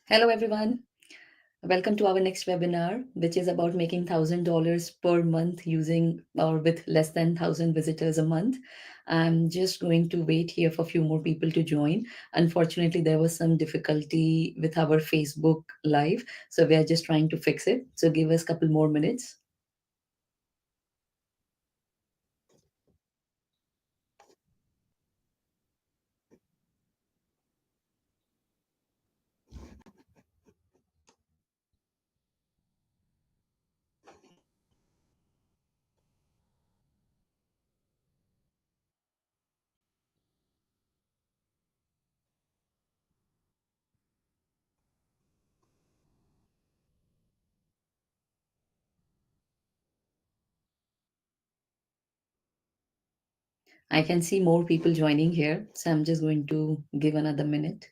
Hello, everyone. Welcome to our next webinar, which is about making $1,000 per month using or with less than 1,000 visitors a month. I'm just going to wait here for a few more people to join. Unfortunately, there was some difficulty with our Facebook Live, so we are just trying to fix it. So give us a couple more minutes. I can see more people joining here, so I'm just going to give another minute.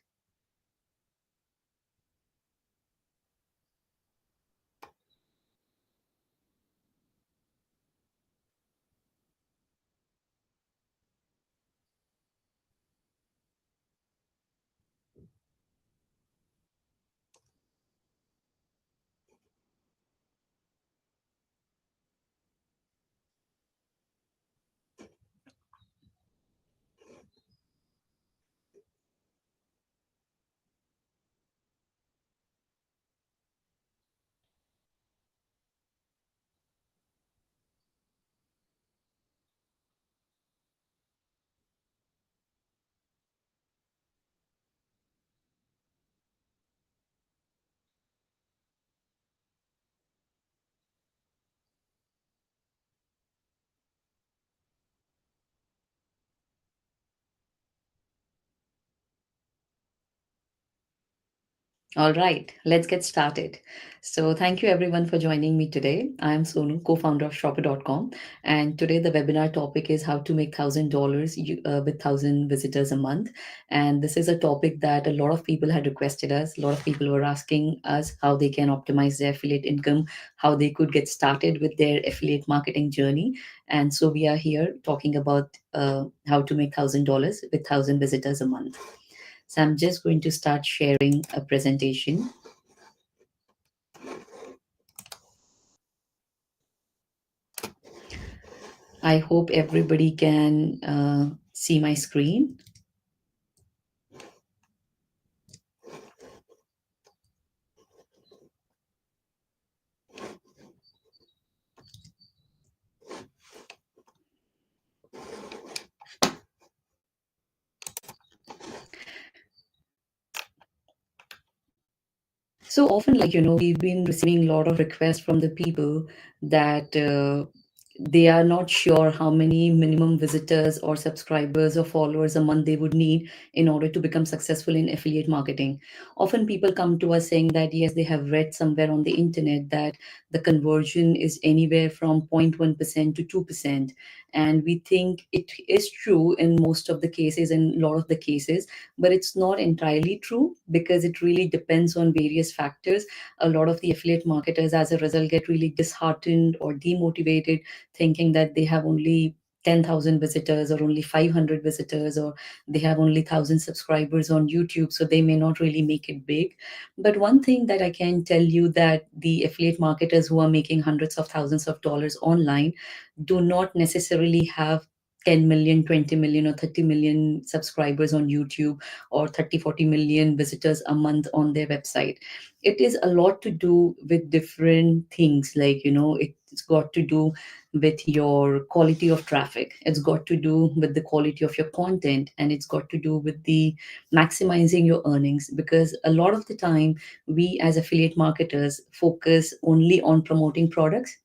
All right, let's get started. So, thank you everyone for joining me today. I'm Sonu, co founder of Shopper.com. And today, the webinar topic is how to make $1,000 with 1,000 visitors a month. And this is a topic that a lot of people had requested us. A lot of people were asking us how they can optimize their affiliate income, how they could get started with their affiliate marketing journey. And so, we are here talking about how to make $1,000 with 1,000 visitors a month. So I'm just going to start sharing a presentation. I hope everybody can see my screen. So often, we've been receiving a lot of requests from the people that they are not sure how many minimum visitors or subscribers or followers a month they would need in order to become successful in affiliate marketing. Often people come to us saying that yes, they have read somewhere on the internet that the conversion is anywhere from 0.1% to 2%. And we think it is true in most of the cases, in a lot of the cases, but it's not entirely true because it really depends on various factors. A lot of the affiliate marketers, as a result, get really disheartened or demotivated, thinking that they have only 10,000 visitors or only 500 visitors, or they have only 1,000 subscribers on YouTube, so they may not really make it big. But one thing that I can tell you, that the affiliate marketers who are making hundreds of thousands of dollars online do not necessarily have 10 million, 20 million, or 30 million subscribers on YouTube, or 30, 40 million visitors a month on their website. It is a lot to do with different things. It's got to do with your quality of traffic. It's got to do with the quality of your content, and it's got to do with the maximizing your earnings, because a lot of the time we as affiliate marketers focus only on promoting products.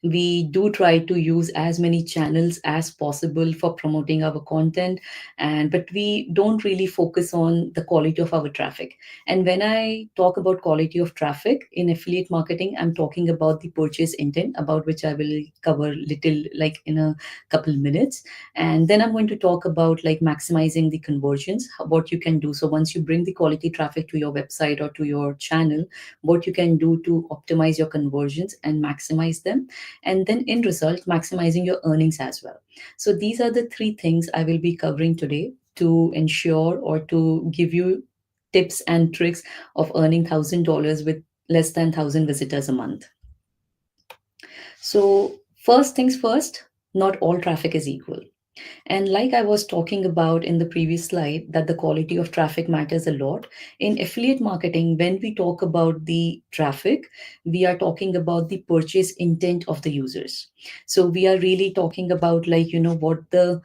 We do try to use as many channels as possible for promoting our content, and but we don't really focus on the quality of our traffic. And when I talk about quality of traffic in affiliate marketing, I'm talking about the purchase intent, about which I will cover little like in a couple minutes. And then I'm going to talk about like maximizing the conversions, what you can do. So once you bring the quality traffic to your website or to your channel, what you can do to optimize your conversions and maximize them, and then in result maximizing your earnings as well. So these are the three things I will be covering today to ensure or to give you tips and tricks of earning $1,000 with less than 1,000 visitors a month. So, first things first, not all traffic is equal. And like I was talking about in the previous slide, that the quality of traffic matters a lot. In affiliate marketing, when we talk about the traffic, we are talking about the purchase intent of the users. So we are really talking about, like, what the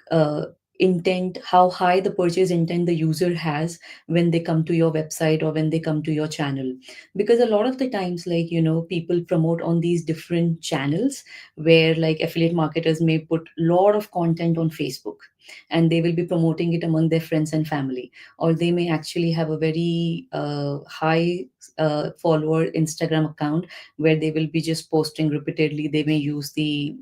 uh, intent, how high the purchase intent the user has when they come to your website or when they come to your channel. Because a lot of the times, like, people promote on these different channels, where like affiliate marketers may put a lot of content on Facebook, and they will be promoting it among their friends and family. Or they may actually have a very high follower Instagram account, where they will be just posting repeatedly. They may use the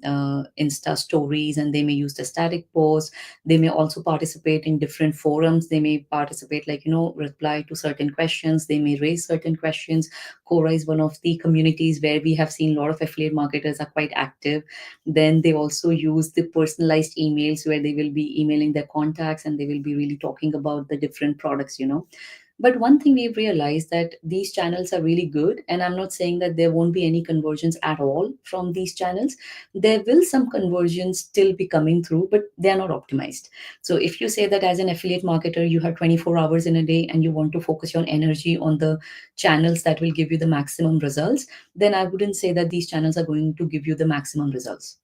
Insta stories, and they may use the static posts. They may also participate in different forums. They may participate, like, reply to certain questions. They may raise certain questions. Quora is one of the communities where we have seen a lot of affiliate marketers are quite active. Then they also use the personalized emails, where they will be emailing their contacts, and they will be really talking about the different products. But one thing we've realized, that these channels are really good, and I'm not saying that there won't be any conversions at all from these channels. There will some conversions still be coming through, but they are not optimized. So if you say that as an affiliate marketer, you have 24 hours in a day and you want to focus your energy on the channels that will give you the maximum results, then I wouldn't say that these channels are going to give you the maximum results.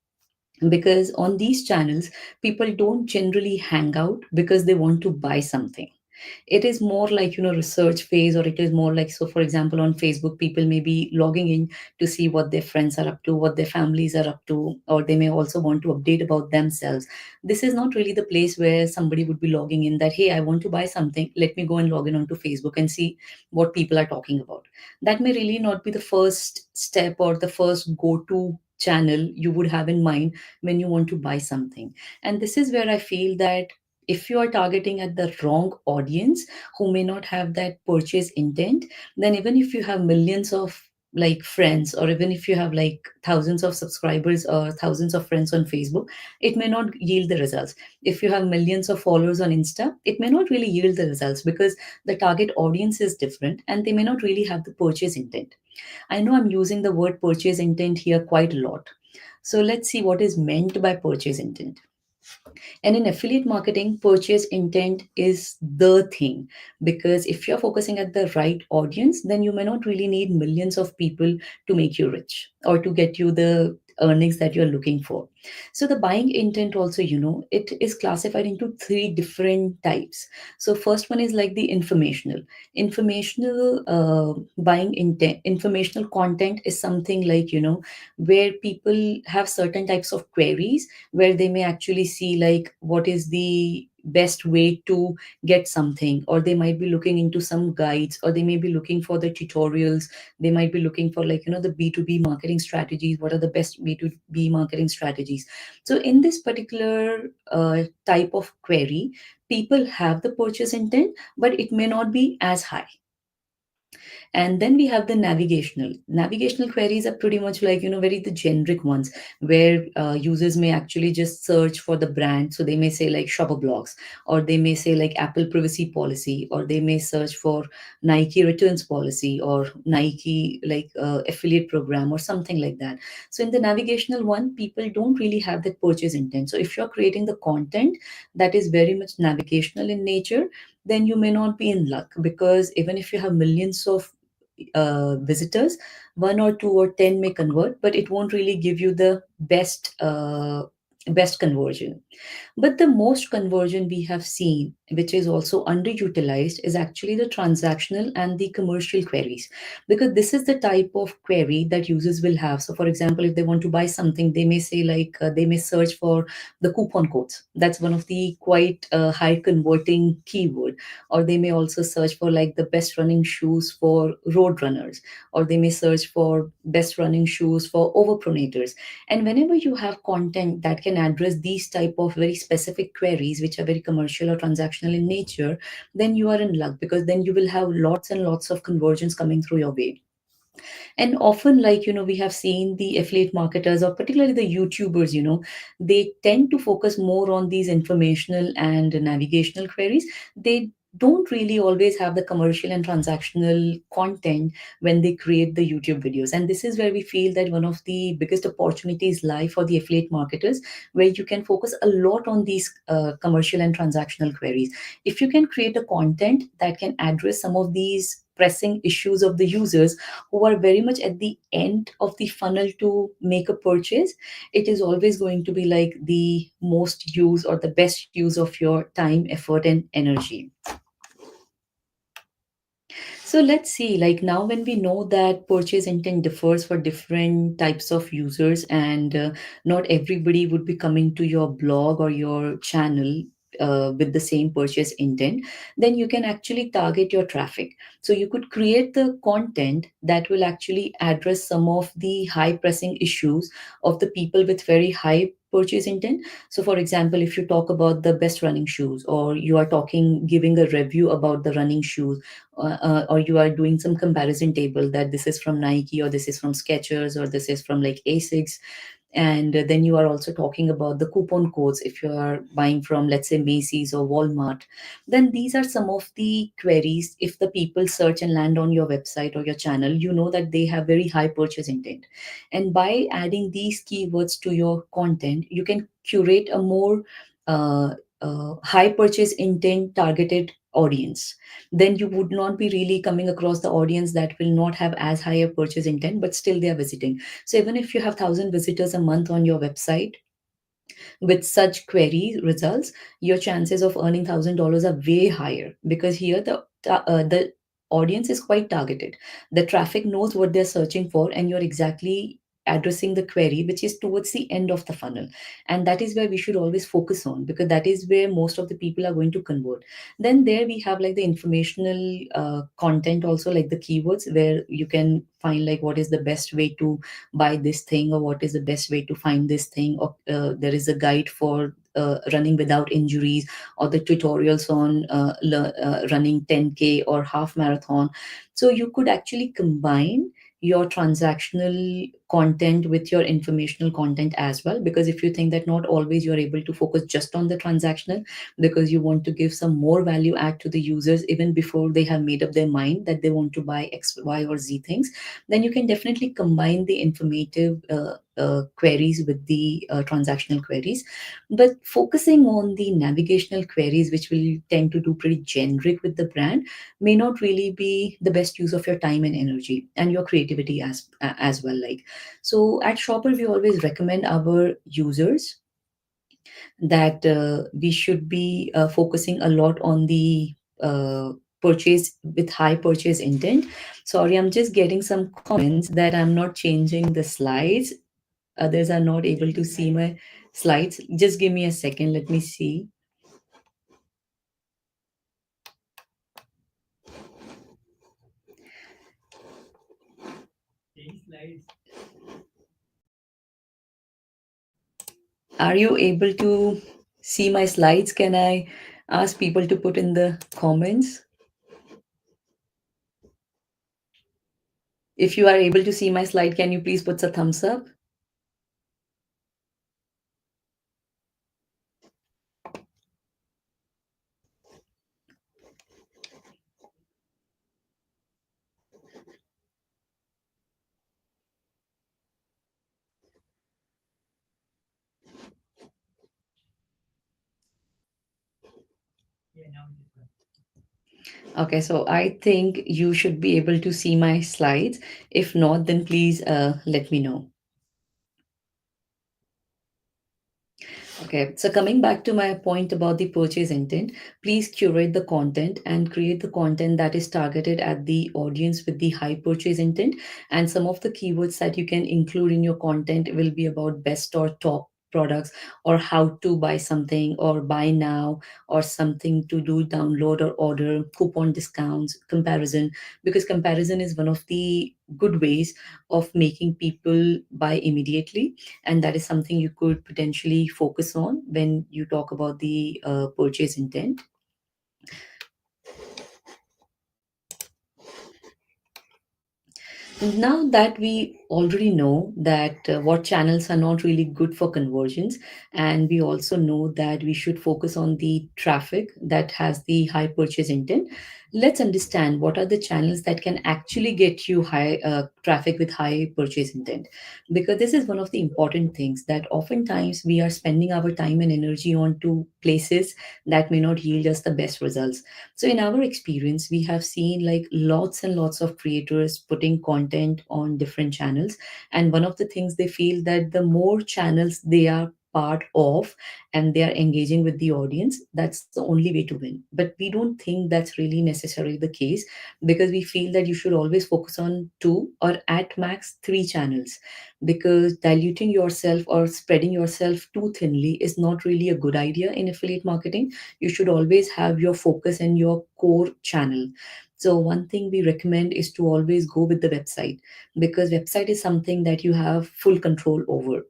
Because on these channels, people don't generally hang out because they want to buy something. It is more like, research phase, or it is more like, so for example, on Facebook, people may be logging in to see what their friends are up to, what their families are up to, or they may also want to update about themselves. This is not really the place where somebody would be logging in that, hey, I want to buy something, let me go and log in onto Facebook and see what people are talking about. That may really not be the first step or the first go to channel you would have in mind when you want to buy something. And this is where I feel that if you are targeting at the wrong audience, who may not have that purchase intent, then even if you have millions of like friends, or even if you have like thousands of subscribers or thousands of friends on Facebook, it may not yield the results. If you have millions of followers on Insta, it may not really yield the results, because the target audience is different and they may not really have the purchase intent. I know I'm using the word purchase intent here quite a lot. So let's see what is meant by purchase intent. And in affiliate marketing, purchase intent is the thing. Because if you're focusing at the right audience, then you may not really need millions of people to make you rich or to get you the earnings that you're looking for. So the buying intent also, it is classified into three different types. So first one is like the informational buying intent. Informational content is something like, where people have certain types of queries, where they may actually see like what is the best way to get something, or they might be looking into some guides, or they may be looking for the tutorials. They might be looking for, like, the B2B marketing strategies. What are the best B2B marketing strategies? So in this particular type of query, people have the purchase intent, but it may not be as high. And then we have the navigational queries are pretty much like, very the generic ones, where users may actually just search for the brand. So they may say like shopper blogs, or they may say like Apple privacy policy, or they may search for Nike returns policy, or Nike like affiliate program, or something like that. So in the navigational one, people don't really have that purchase intent. So if you're creating the content that is very much navigational in nature, then you may not be in luck. Because even if you have millions of visitors, one or two or 10 may convert, but it won't really give you the best conversion. But the most conversion we have seen, which is also underutilized, is actually the transactional and the commercial queries. Because this is the type of query that users will have. So, for example, if they want to buy something, they may say, like, they may search for the coupon codes. That's one of the quite high converting keyword. Or they may also search for, like, the best running shoes for road runners, or they may search for best running shoes for overpronators. And whenever you have content that can address these type of very specific queries, which are very commercial or transactional in nature, then you are in luck, because then you will have lots and lots of conversions coming through your way. And often, like, we have seen the affiliate marketers, or particularly the YouTubers, they tend to focus more on these informational and navigational queries. They don't really always have the commercial and transactional content when they create the YouTube videos. And this is where we feel that one of the biggest opportunities lie for the affiliate marketers, where you can focus a lot on these commercial and transactional queries. If you can create a content that can address some of these pressing issues of the users who are very much at the end of the funnel to make a purchase, it is always going to be like the most use or the best use of your time, effort, and energy. So let's see, like now when we know that purchase intent differs for different types of users, and not everybody would be coming to your blog or your channel with the same purchase intent, then you can actually target your traffic. So you could create the content that will actually address some of the high pressing issues of the people with very high purchase intent. So for example, if you talk about the best running shoes, or you are talking giving a review about the running shoes, or you are doing some comparison table that this is from Nike, or this is from Skechers, or this is from like Asics. And then you are also talking about the coupon codes if you are buying from, let's say, Macy's or Walmart. Then these are some of the queries. If the people search and land on your website or your channel, you know that they have very high purchase intent. And by adding these keywords to your content, you can curate a more uh, high purchase intent targeted audience. Then you would not be really coming across the audience that will not have as high a purchase intent, but still they are visiting. So even if you have 1,000 visitors a month on your website with such query results, your chances of earning $1,000 are way higher, because here the audience is quite targeted. The traffic knows what they're searching for, and you're exactly addressing the query which is towards the end of the funnel. And that is where we should always focus on, because that is where most of the people are going to convert. Then there we have like the informational content also, like the keywords, where you can find like what is the best way to buy this thing, or what is the best way to find this thing, or there is a guide for running without injuries, or the tutorials on running 10K or half marathon. So you could actually combine your transactional content with your informational content as well, because if you think that not always you're able to focus just on the transactional, because you want to give some more value add to the users even before they have made up their mind that they want to buy X, Y, or Z things, then you can definitely combine the informative queries with the transactional queries. But focusing on the navigational queries, which will tend to do pretty generic with the brand, may not really be the best use of your time and energy and your creativity as well. Like, so at Shopper, we always recommend our users that we should be focusing a lot on the purchase with high purchase intent. Sorry, I'm just getting some comments that I'm not changing the slides. Others are not able to see my slides. Just give me a second. Let me see. Are you able to see my slides? Can I ask people to put in the comments? If you are able to see my slide, can you please put a thumbs up? Okay, so I think you should be able to see my slides. If not, then please let me know. Okay, so coming back to my point about the purchase intent, please curate the content and create the content that is targeted at the audience with the high purchase intent. And some of the keywords that you can include in your content will be about best or top products, or how to buy something, or buy now, or something to do download or order, coupon discounts, comparison, because comparison is one of the good ways of making people buy immediately, and that is something you could potentially focus on when you talk about the purchase intent. Now that we already know that what channels are not really good for conversions, and we also know that we should focus on the traffic that has the high purchase intent, let's understand what are the channels that can actually get you high traffic with high purchase intent. Because this is one of the important things that oftentimes we are spending our time and energy on to places that may not yield us the best results. So in our experience, we have seen like lots and lots of creators putting content on different channels. And one of the things they feel that the more channels they are part of and they are engaging with the audience, that's the only way to win. But we don't think that's really necessarily the case, because we feel that you should always focus on two or at max three channels, because diluting yourself or spreading yourself too thinly is not really a good idea in affiliate marketing. You should always have your focus and your core channel. So one thing we recommend is to always go with the website, because website is something that you have full control over.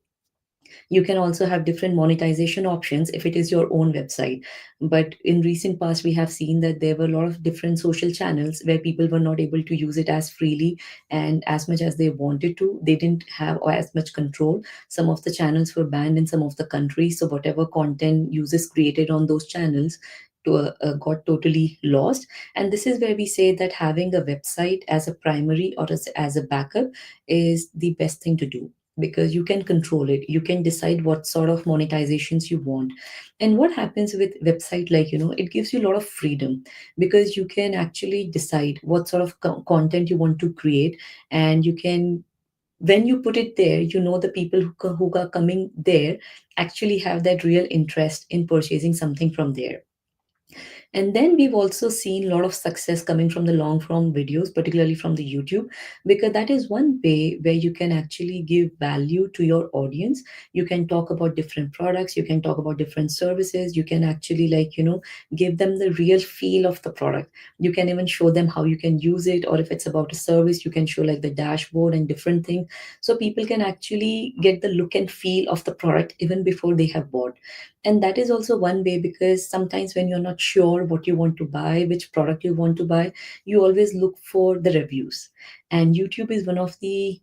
You can also have different monetization options if it is your own website. But in recent past, we have seen that there were a lot of different social channels where people were not able to use it as freely and as much as they wanted to. They didn't have as much control. Some of the channels were banned in some of the countries. So whatever content users created on those channels got totally lost. And this is where we say that having a website as a primary or as a backup is the best thing to do, because you can control it. You can decide what sort of monetizations you want. And what happens with website, like, it gives you a lot of freedom, because you can actually decide what sort of content you want to create. And you can, when you put it there, the people who are coming there actually have that real interest in purchasing something from there. And then we've also seen a lot of success coming from the long form videos, particularly from the YouTube, because that is one way where you can actually give value to your audience. You can talk about different products, you can talk about different services, you can actually, like, give them the real feel of the product. You can even show them how you can use it, or if it's about a service, you can show like the dashboard and different things. So people can actually get the look and feel of the product even before they have bought. And that is also one way, because sometimes when you're not sure what you want to buy, which product you want to buy, you always look for the reviews. And YouTube is one of the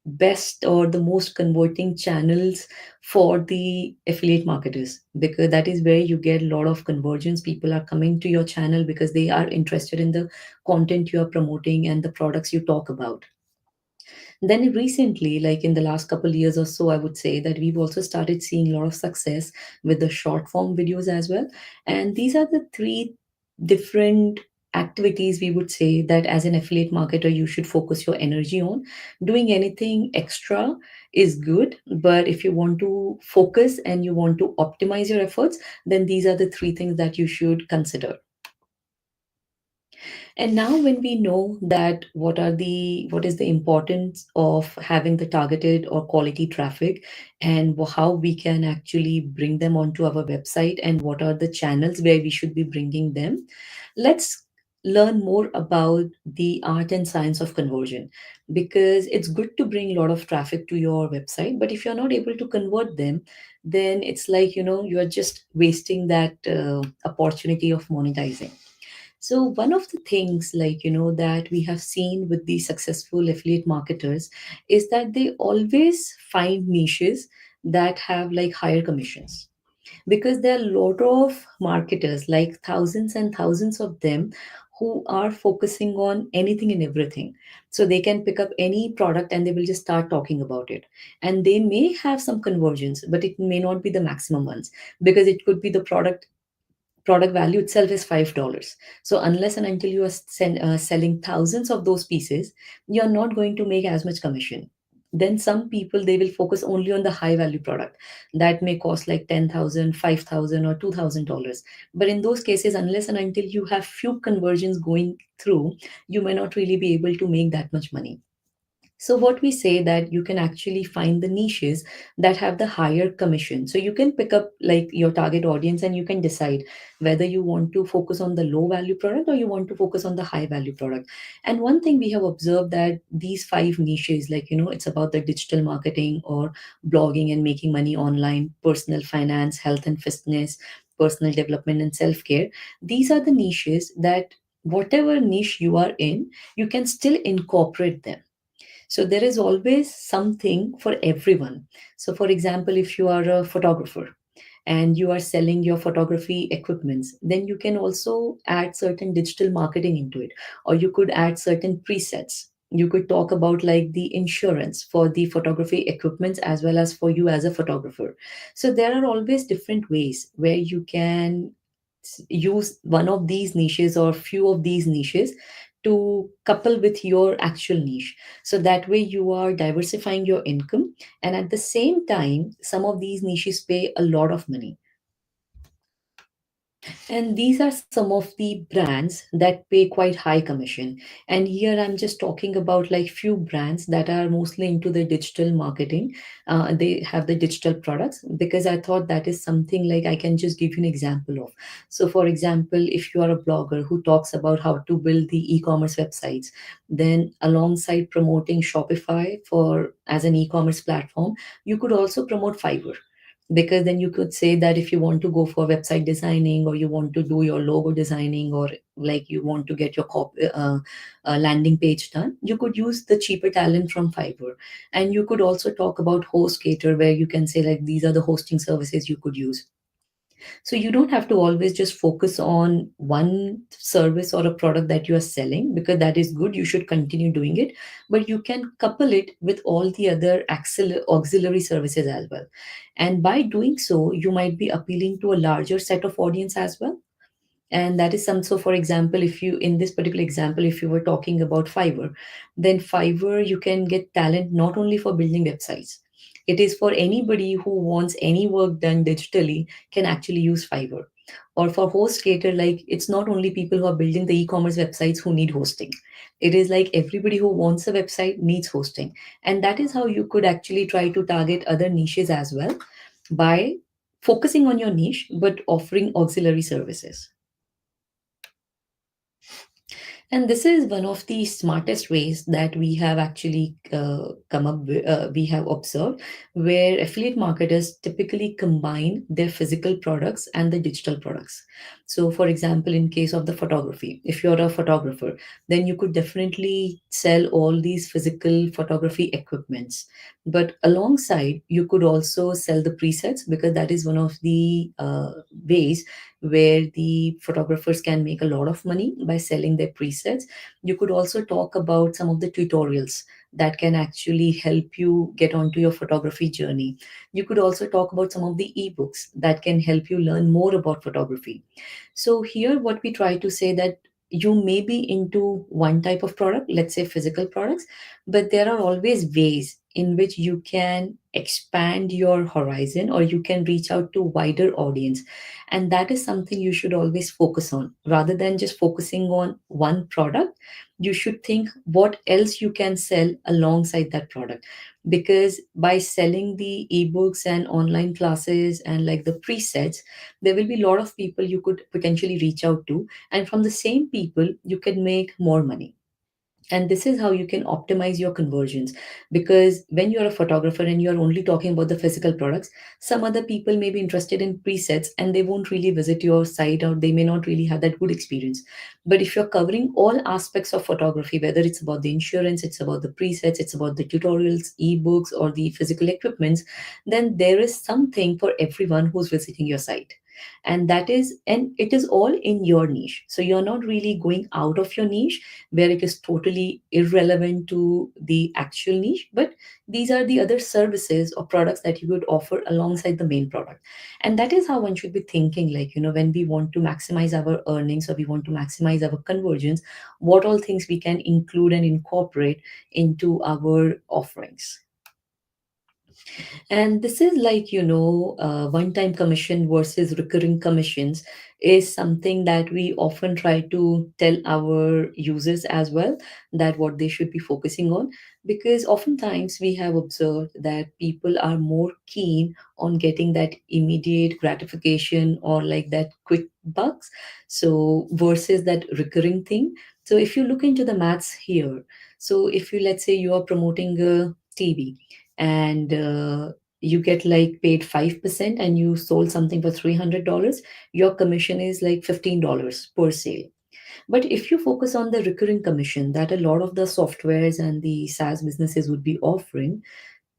best or the most converting channels for the affiliate marketers, because that is where you get a lot of conversions. People are coming to your channel because they are interested in the content you are promoting and the products you talk about. Then recently, like in the last couple years or so, I would say that we've also started seeing a lot of success with the short form videos as well. And these are the three different activities we would say that as an affiliate marketer you should focus your energy on. Doing anything extra is good, but if you want to focus and you want to optimize your efforts, then these are the three things that you should consider. And now when we know that what is the importance of having the targeted or quality traffic, and how we can actually bring them onto our website, and what are the channels where we should be bringing them, let's learn more about the art and science of conversion. Because it's good to bring a lot of traffic to your website, but if you're not able to convert them, then it's like, you're just wasting that opportunity of monetizing. So one of the things, like, that we have seen with the successful affiliate marketers is that they always find niches that have like higher commissions, because there are a lot of marketers, like thousands and thousands of them, who are focusing on anything and everything. So they can pick up any product and they will just start talking about it. And they may have some conversions, but it may not be the maximum ones, because it could be the product value itself is $5. So unless and until you are selling thousands of those pieces, you're not going to make as much commission. Then some people, they will focus only on the high value product that may cost like 10,000, 5,000, or $2,000. But in those cases, unless and until you have few conversions going through, you may not really be able to make that much money. So what we say that you can actually find the niches that have the higher commission. So you can pick up like your target audience and you can decide whether you want to focus on the low value product or you want to focus on the high value product. And one thing we have observed that these five niches, like, it's about the digital marketing or blogging and making money online, personal finance, health and fitness, personal development and self-care. These are the niches that whatever niche you are in, you can still incorporate them. So there is always something for everyone. So for example, if you are a photographer and you are selling your photography equipments, then you can also add certain digital marketing into it, or you could add certain presets. You could talk about like the insurance for the photography equipments as well as for you as a photographer. So there are always different ways where you can use one of these niches or few of these niches to couple with your actual niche, so that way you are diversifying your income, and at the same time some of these niches pay a lot of money. And these are some of the brands that pay quite high commission. And here I'm just talking about like few brands that are mostly into the digital marketing. They have the digital products, because I thought that is something like I can just give you an example of. So, for example, if you are a blogger who talks about how to build the e-commerce websites, then alongside promoting Shopify for as an e-commerce platform, you could also promote Fiverr, because then you could say that if you want to go for website designing, or you want to do your logo designing, or like you want to get your landing page done, you could use the cheaper talent from Fiverr. And you could also talk about HostGator, where you can say like these are the hosting services you could use. So you don't have to always just focus on one service or a product that you are selling, because that is good. You should continue doing it, but you can couple it with all the other auxiliary services as well. And by doing so, you might be appealing to a larger set of audience as well. And that is some, so for example, if you, in this particular example, if you were talking about Fiverr, then Fiverr, you can get talent not only for building websites. It is for anybody who wants any work done digitally can actually use Fiverr. Or for HostGator, like it's not only people who are building the e-commerce websites who need hosting. It is like everybody who wants a website needs hosting. And that is how you could actually try to target other niches as well, by focusing on your niche but offering auxiliary services. And this is one of the smartest ways that we have actually come up with, we have observed, where affiliate marketers typically combine their physical products and the digital products. So, for example, in case of the photography, if you're a photographer, then you could definitely sell all these physical photography equipments. But alongside, you could also sell the presets, because that is one of the ways where the photographers can make a lot of money by selling their presets. You could also talk about some of the tutorials that can actually help you get onto your photography journey. You could also talk about some of the ebooks that can help you learn more about photography. So here what we try to say that you may be into one type of product, let's say physical products, but there are always ways in which you can expand your horizon, or you can reach out to wider audience. And that is something you should always focus on, rather than just focusing on one product. You should think what else you can sell alongside that product, because by selling the ebooks and online classes and like the presets, there will be a lot of people you could potentially reach out to, and from the same people you can make more money. And this is how you can optimize your conversions, because when you're a photographer and you're only talking about the physical products, some other people may be interested in presets and they won't really visit your site, or they may not really have that good experience. But if you're covering all aspects of photography, whether it's about the insurance, it's about the presets, it's about the tutorials, ebooks, or the physical equipments, then there is something for everyone who's visiting your site. And it is all in your niche, so you're not really going out of your niche where it is totally irrelevant to the actual niche, but these are the other services or products that you could offer alongside the main product. And that is how one should be thinking, like, when we want to maximize our earnings or we want to maximize our conversions, what all things we can include and incorporate into our offerings. And this is like, one time commission versus recurring commissions is something that we often try to tell our users as well, that what they should be focusing on. Because oftentimes we have observed that people are more keen on getting that immediate gratification or like that quick bucks. So versus that recurring thing. So if you look into the maths here, so if you, let's say you are promoting a TV, and you get like paid 5% and you sold something for $300, your commission is like $15 per sale. But if you focus on the recurring commission that a lot of the softwares and the SaaS businesses would be offering,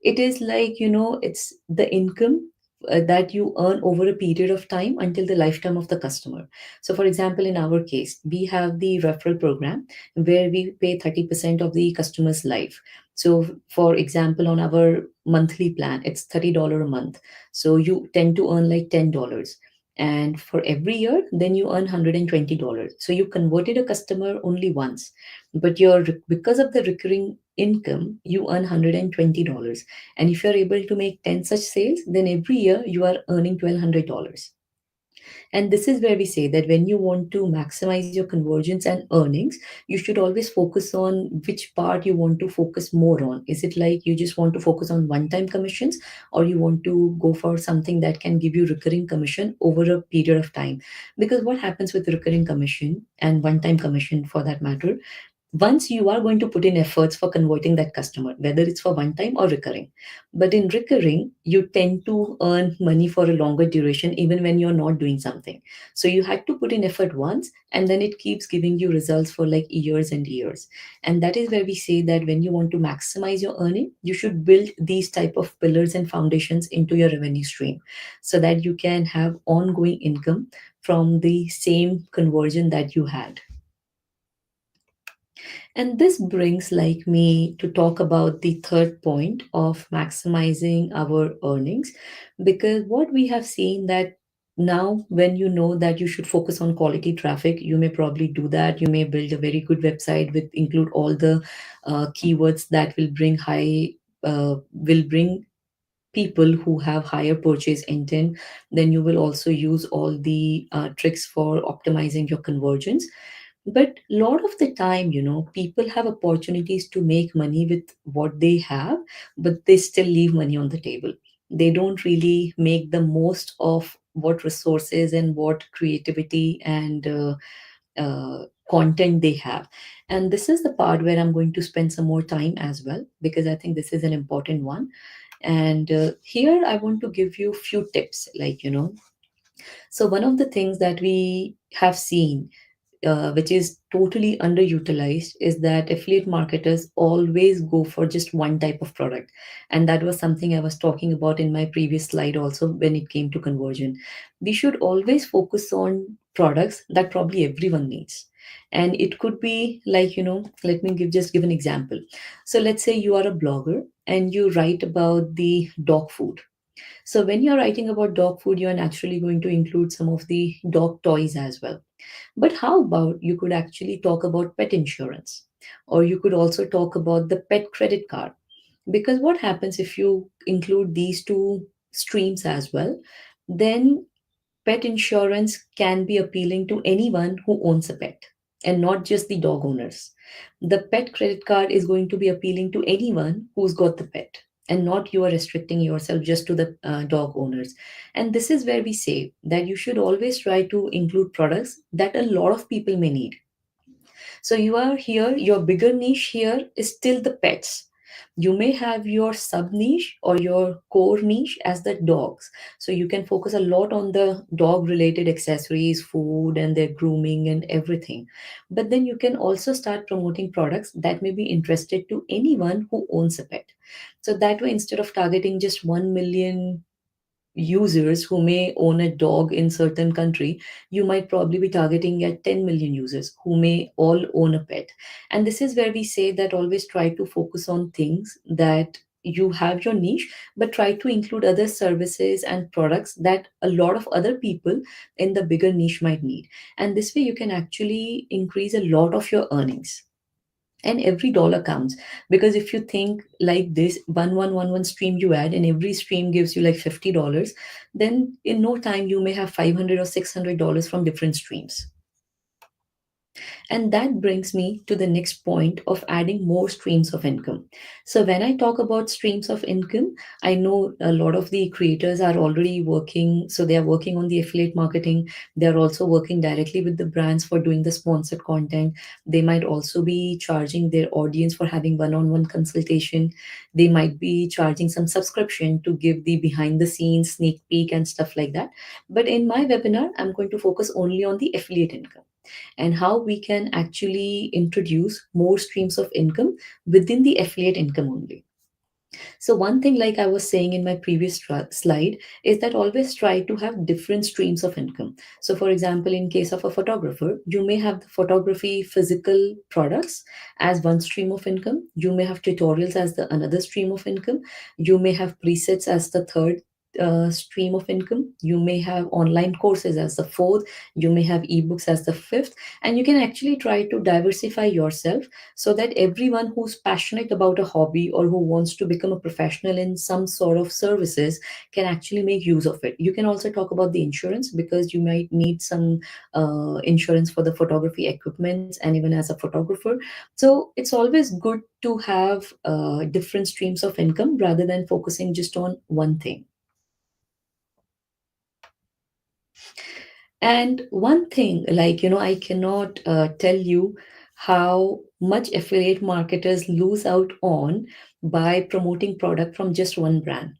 it is like, it's the income that you earn over a period of time until the lifetime of the customer. So for example, in our case, we have the referral program where we pay 30% of the customer's life. So for example, on our monthly plan, it's $30 a month, so you tend to earn like $10, and for every year then you earn $120. So you converted a customer only once, but because of the recurring income you earn $120. And if you're able to make 10 such sales, then every year you are earning $1,200. And this is where we say that when you want to maximize your conversions and earnings, you should always focus on which part you want to focus more on. Is it like you just want to focus on one time commissions, or you want to go for something that can give you recurring commission over a period of time? Because what happens with recurring commission and one time commission for that matter, once you are going to put in efforts for converting that customer, whether it's for one time or recurring. But in recurring, you tend to earn money for a longer duration, even when you're not doing something. So you had to put in effort once, and then it keeps giving you results for like years and years. And that is where we say that when you want to maximize your earning, you should build these type of pillars and foundations into your revenue stream so that you can have ongoing income from the same conversion that you had. And this brings like me to talk about the third point of maximizing our earnings, because what we have seen that now when you know that you should focus on quality traffic, you may probably do that. You may build a very good website with include all the keywords that will bring people who have higher purchase intent. Then you will also use all the tricks for optimizing your conversions. But a lot of the time, people have opportunities to make money with what they have, but they still leave money on the table. They don't really make the most of what resources and what creativity and content they have. And this is the part where I'm going to spend some more time as well, because I think this is an important one. And here I want to give you few tips, like, so one of the things that we have seen, which is totally underutilized, is that affiliate marketers always go for just one type of product. And that was something I was talking about in my previous slide also when it came to conversion. We should always focus on products that probably everyone needs. And it could be like, let me give an example. So let's say you are a blogger and you write about the dog food. So when you're writing about dog food, you're naturally going to include some of the dog toys as well. But how about you could actually talk about pet insurance, or you could also talk about the pet credit card? Because what happens if you include these two streams as well, then pet insurance can be appealing to anyone who owns a pet and not just the dog owners. The pet credit card is going to be appealing to anyone who's got the pet, and not you are restricting yourself just to the dog owners. And this is where we say that you should always try to include products that a lot of people may need. So you are here, your bigger niche here is still the pets. You may have your sub niche or your core niche as the dogs. So you can focus a lot on the dog related accessories, food, and their grooming and everything. But then you can also start promoting products that may be interested to anyone who owns a pet. So that way, instead of targeting just 1 million users who may own a dog in certain country, you might probably be targeting at 10 million users who may all own a pet. And this is where we say that always try to focus on things that you have your niche, but try to include other services and products that a lot of other people in the bigger niche might need. And this way you can actually increase a lot of your earnings, and every dollar counts. Because if you think like this, 1111 stream you add and every stream gives you like $50, then in no time you may have 500 or $600 from different streams. And that brings me to the next point of adding more streams of income. So, when I talk about streams of income, I know a lot of the creators are already working. So, they are working on the affiliate marketing. They're also working directly with the brands for doing the sponsored content. They might also be charging their audience for having one on one consultation. They might be charging some subscription to give the behind the scenes sneak peek and stuff like that. But in my webinar, I'm going to focus only on the affiliate income. and how we can actually introduce more streams of income within the affiliate income only. So one thing, like I was saying in my previous slide, is that always try to have different streams of income. So for example, in case of a photographer, you may have the photography physical products as one stream of income. You may have tutorials as the another stream of income. You may have presets as the third stream of income. You may have online courses as the fourth. You may have ebooks as the fifth. And you can actually try to diversify yourself so that everyone who's passionate about a hobby or who wants to become a professional in some sort of services can actually make use of it. You can also talk about the insurance, because you might need some insurance for the photography equipments and even as a photographer. So it's always good to have different streams of income rather than focusing just on one thing. And one thing, like, I cannot tell you how much affiliate marketers lose out on by promoting product from just one brand.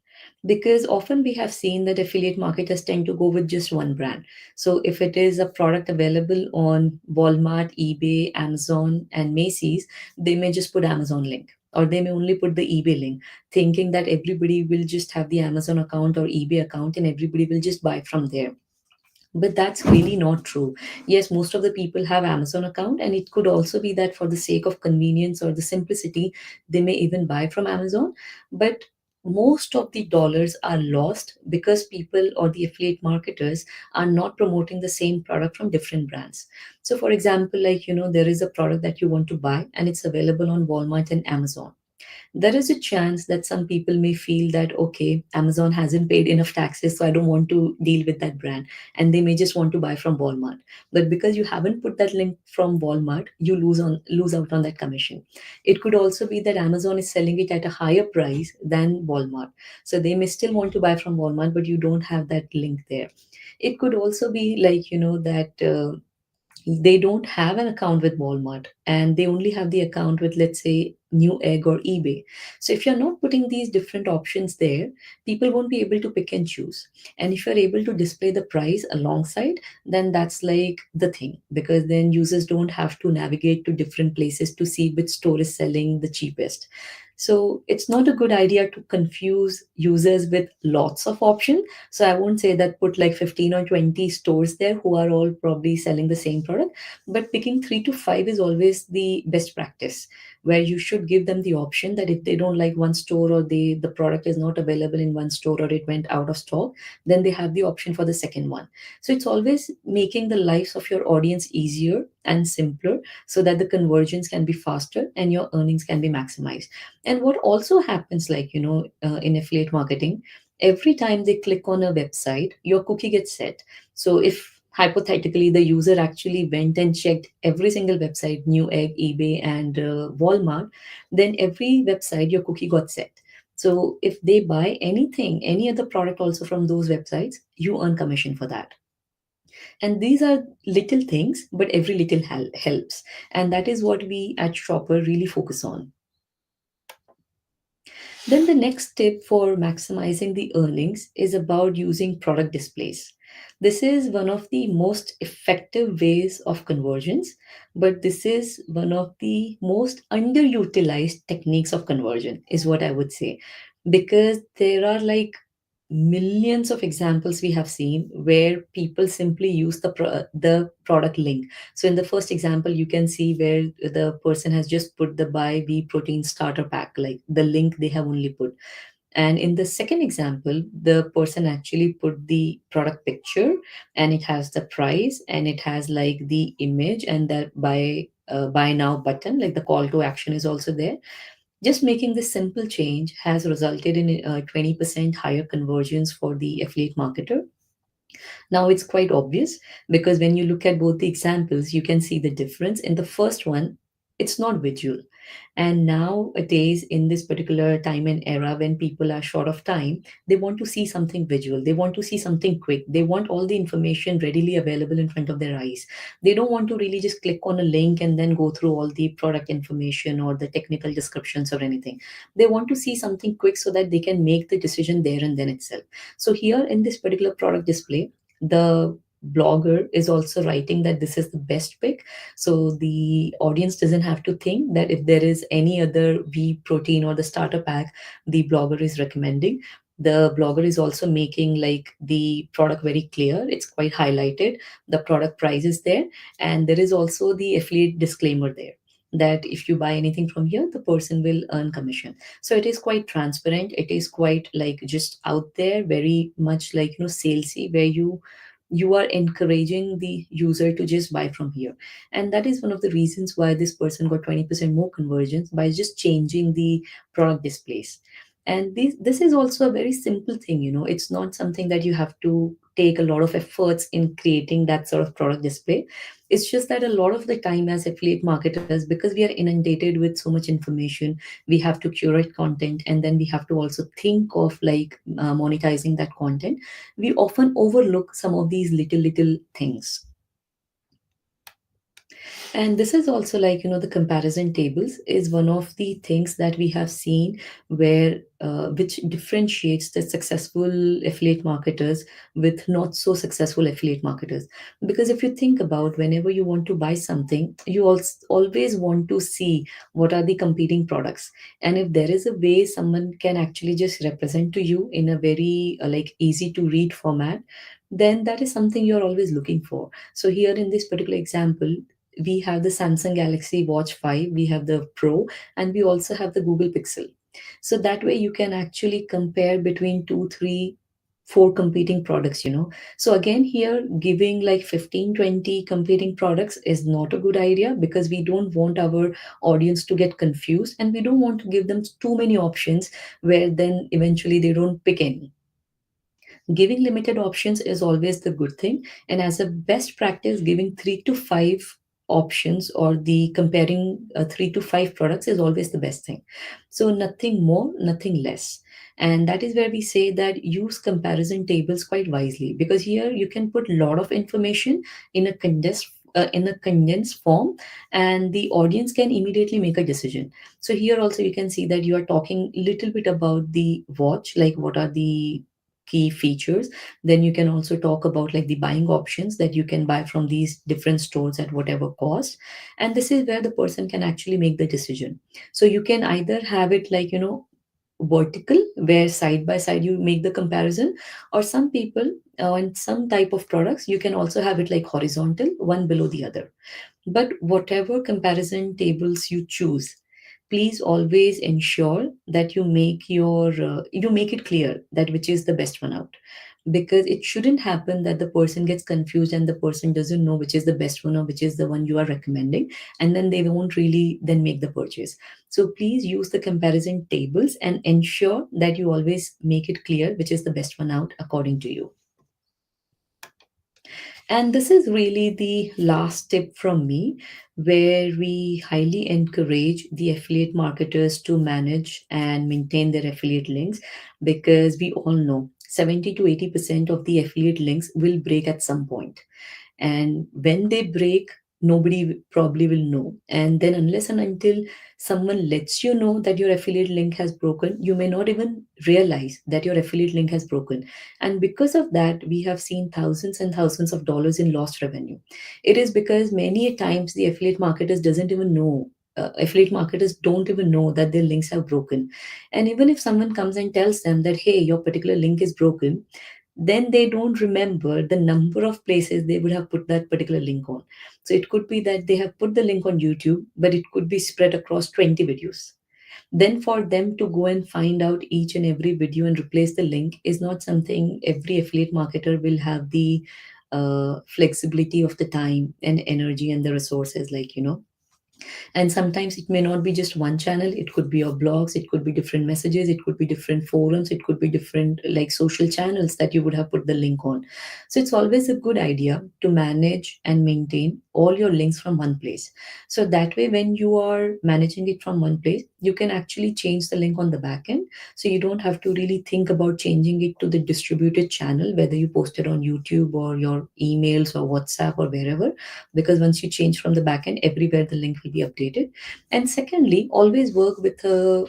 Because often we have seen that affiliate marketers tend to go with just one brand. So if it is a product available on Walmart, eBay, Amazon, and Macy's, they may just put Amazon link. Or they may only put the eBay link, thinking that everybody will just have the Amazon account or eBay account and everybody will just buy from there, but that's really not true. Yes, most of the people have Amazon account, and it could also be that for the sake of convenience or the simplicity, they may even buy from Amazon. But most of the dollars are lost because people or the affiliate marketers are not promoting the same product from different brands. So for example, like, there is a product that you want to buy and it's available on Walmart and Amazon. There is a chance that some people may feel that, okay, Amazon hasn't paid enough taxes, so I don't want to deal with that brand. And they may just want to buy from Walmart. But because you haven't put that link from Walmart, you lose out on that commission. It could also be that Amazon is selling it at a higher price than Walmart. So they may still want to buy from Walmart, but you don't have that link there. It could also be like, that they don't have an account with Walmart and they only have the account with, let's say, Newegg or eBay. So if you're not putting these different options there, people won't be able to pick and choose. And if you're able to display the price alongside, then that's like the thing, because then users don't have to navigate to different places to see which store is selling the cheapest. So it's not a good idea to confuse users with lots of options. So I won't say that put like 15 or 20 stores there who are all probably selling the same product, but picking 3 to 5 is always the best practice, where you should give them the option that if they don't like one store, or the product is not available in one store, or it went out of stock, then they have the option for the second one. So it's always making the lives of your audience easier and simpler so that the conversions can be faster and your earnings can be maximized. And what also happens, like, in affiliate marketing, every time they click on a website, your cookie gets set. So if hypothetically the user actually went and checked every single website, Newegg, eBay, and Walmart, then every website your cookie got set. So if they buy anything, any other product also from those websites, you earn commission for that. And these are little things, but every little helps. And that is what we at Shopper really focus on. Then the next tip for maximizing the earnings is about using product displays. This is one of the most effective ways of conversions, but this is one of the most underutilized techniques of conversion, is what I would say. Because there are like millions of examples we have seen where people simply use the product link. So in the first example, you can see where the person has just put the buy V protein starter pack, like the link they have only put. And in the second example, the person actually put the product picture, and it has the price, and it has like the image, and that buy now button, like the call to action is also there. Just making this simple change has resulted in 20% higher conversions for the affiliate marketer. Now it's quite obvious, because when you look at both the examples, you can see the difference. In the first one, it's not visual. And nowadays, in this particular time and era, when people are short of time, they want to see something visual. They want to see something quick. They want all the information readily available in front of their eyes. They don't want to really just click on a link and then go through all the product information or the technical descriptions or anything. They want to see something quick so that they can make the decision there and then itself. So here in this particular product display, the blogger is also writing that this is the best pick. So the audience doesn't have to think that if there is any other whey protein or the starter pack the blogger is recommending. The blogger is also making like the product very clear. It's quite highlighted. The product price is there, and there is also the affiliate disclaimer there that if you buy anything from here, the person will earn commission. So it is quite transparent. It is quite like just out there, very much like salesy, where you are encouraging the user to just buy from here. And that is one of the reasons why this person got 20% more conversions by just changing the product displays. And this is also a very simple thing. It's not something that you have to take a lot of efforts in creating that sort of product display. It's just that a lot of the time as affiliate marketers, because we are inundated with so much information, we have to curate content, and then we have to also think of like monetizing that content. We often overlook some of these little things. And this is also like, the comparison tables is one of the things that we have seen where which differentiates the successful affiliate marketers with not so successful affiliate marketers. Because if you think about whenever you want to buy something, you also always want to see what are the competing products. And if there is a way someone can actually just represent to you in a very like easy to read format, then that is something you're always looking for. So here in this particular example, we have the Samsung Galaxy Watch 5, we have the Pro, and we also have the Google Pixel. So that way you can actually compare between two, three, four competing products. So again, here giving like 15, 20 competing products is not a good idea, because we don't want our audience to get confused, and we don't want to give them too many options where then eventually they don't pick any. Giving limited options is always the good thing, and as a best practice, giving 3 to 5 options or the comparing 3 to 5 products is always the best thing. So nothing more, nothing less. And that is where we say that use comparison tables quite wisely, because here you can put a lot of information in a condensed form, and the audience can immediately make a decision. So here also you can see that you are talking a little bit about the watch, like what are the key features. Then you can also talk about like the buying options that you can buy from these different stores at whatever cost. And this is where the person can actually make the decision. So you can either have it like vertical, where side by side you make the comparison, or some people and some type of products you can also have it like horizontal, one below the other. But whatever comparison tables you choose, please always ensure that you make it clear that which is the best one out, because it shouldn't happen that the person gets confused and the person doesn't know which is the best one or which is the one you are recommending, and then they won't really then make the purchase. So please use the comparison tables and ensure that you always make it clear which is the best one out according to you. And this is really the last tip from me, where we highly encourage the affiliate marketers to manage and maintain their affiliate links, because we all know 70 to 80% of the affiliate links will break at some point. And when they break, nobody probably will know. And then unless and until someone lets you know that your affiliate link has broken, you may not even realize that your affiliate link has broken. And because of that, we have seen thousands and thousands of dollars in lost revenue. It is because many a times the affiliate marketers doesn't even know, affiliate marketers don't even know that their links have broken. And even if someone comes and tells them that, hey, your particular link is broken, then they don't remember the number of places they would have put that particular link on. So it could be that they have put the link on YouTube, but it could be spread across 20 videos. Then for them to go and find out each and every video and replace the link is not something every affiliate marketer will have the flexibility of the time and energy and the resources, like. And sometimes it may not be just one channel, it could be your blogs, it could be different messages, it could be different forums, it could be different like social channels that you would have put the link on. So it's always a good idea to manage and maintain all your links from one place. So that way, when you are managing it from one place, you can actually change the link on the back end. So you don't have to really think about changing it to the distributed channel, whether you post it on YouTube or your emails or WhatsApp or wherever, because once you change from the backend, everywhere the link will be updated. And secondly, always work with a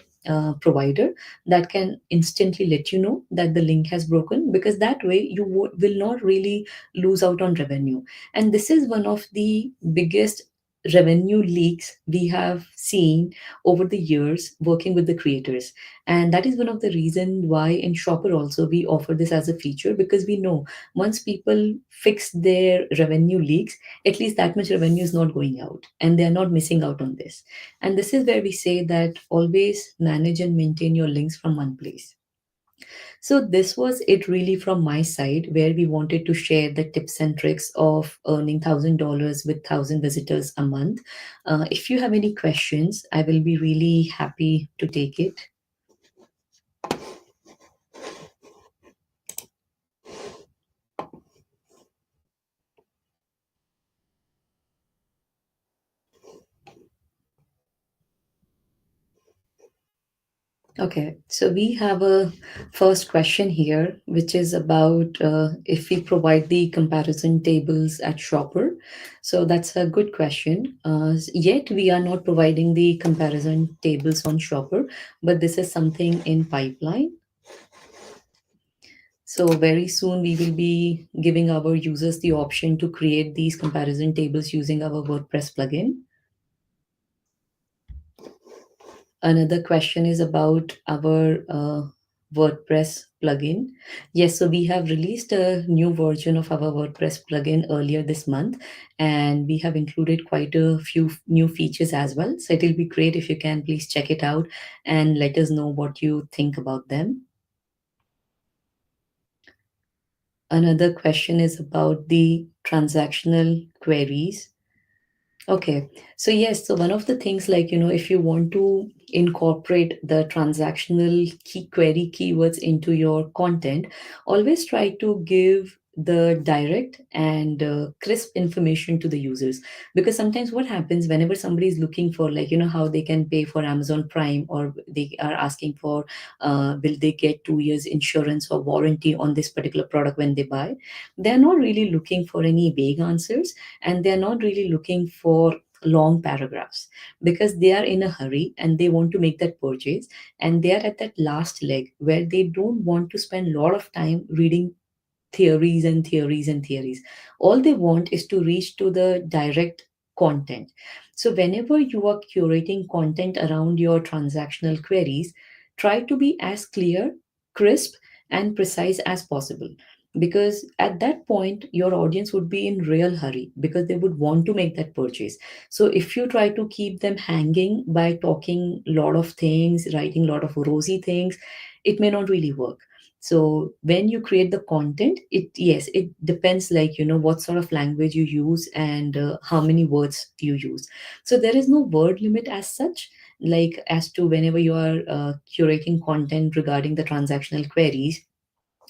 provider that can instantly let you know that the link has broken, because that way you will not really lose out on revenue. And this is one of the biggest revenue leaks we have seen over the years working with the creators. And that is one of the reason why in Shopper also we offer this as a feature, because we know once people fix their revenue leaks, at least that much revenue is not going out and they are not missing out on this. And this is where we say that always manage and maintain your links from one place. So this was it really from my side, where we wanted to share the tips and tricks of earning $1,000 with 1,000 visitors a month. If you have any questions, I will be really happy to take it. Okay, so we have a first question here, which is about if we provide the comparison tables at Shopper. So that's a good question. Yet we are not providing the comparison tables on Shopper, but this is something in pipeline. So very soon we will be giving our users the option to create these comparison tables using our WordPress plugin. Another question is about our WordPress plugin. Yes, so we have released a new version of our WordPress plugin earlier this month, and we have included quite a few new features as well. So it will be great if you can please check it out and let us know what you think about them. Another question is about the transactional queries. Okay. So yes, so one of the things, like, if you want to incorporate the transactional key query keywords into your content, always try to give the direct and crisp information to the users. Because sometimes what happens whenever somebody is looking for, like, how they can pay for Amazon Prime, or they are asking for will they get 2 years insurance or warranty on this particular product when they buy, they're not really looking for any vague answers, and they're not really looking for long paragraphs, because they are in a hurry and they want to make that purchase, and they are at that last leg where they don't want to spend a lot of time reading theories and theories and theories. All they want is to reach to the direct content. So whenever you are curating content around your transactional queries, try to be as clear, crisp, and precise as possible. Because at that point, your audience would be in real hurry because they would want to make that purchase. So if you try to keep them hanging by talking a lot of things, writing a lot of rosy things, it may not really work. So when you create the content, it depends, like, what sort of language you use and how many words you use. So there is no word limit as such, like, as to whenever you are curating content regarding the transactional queries,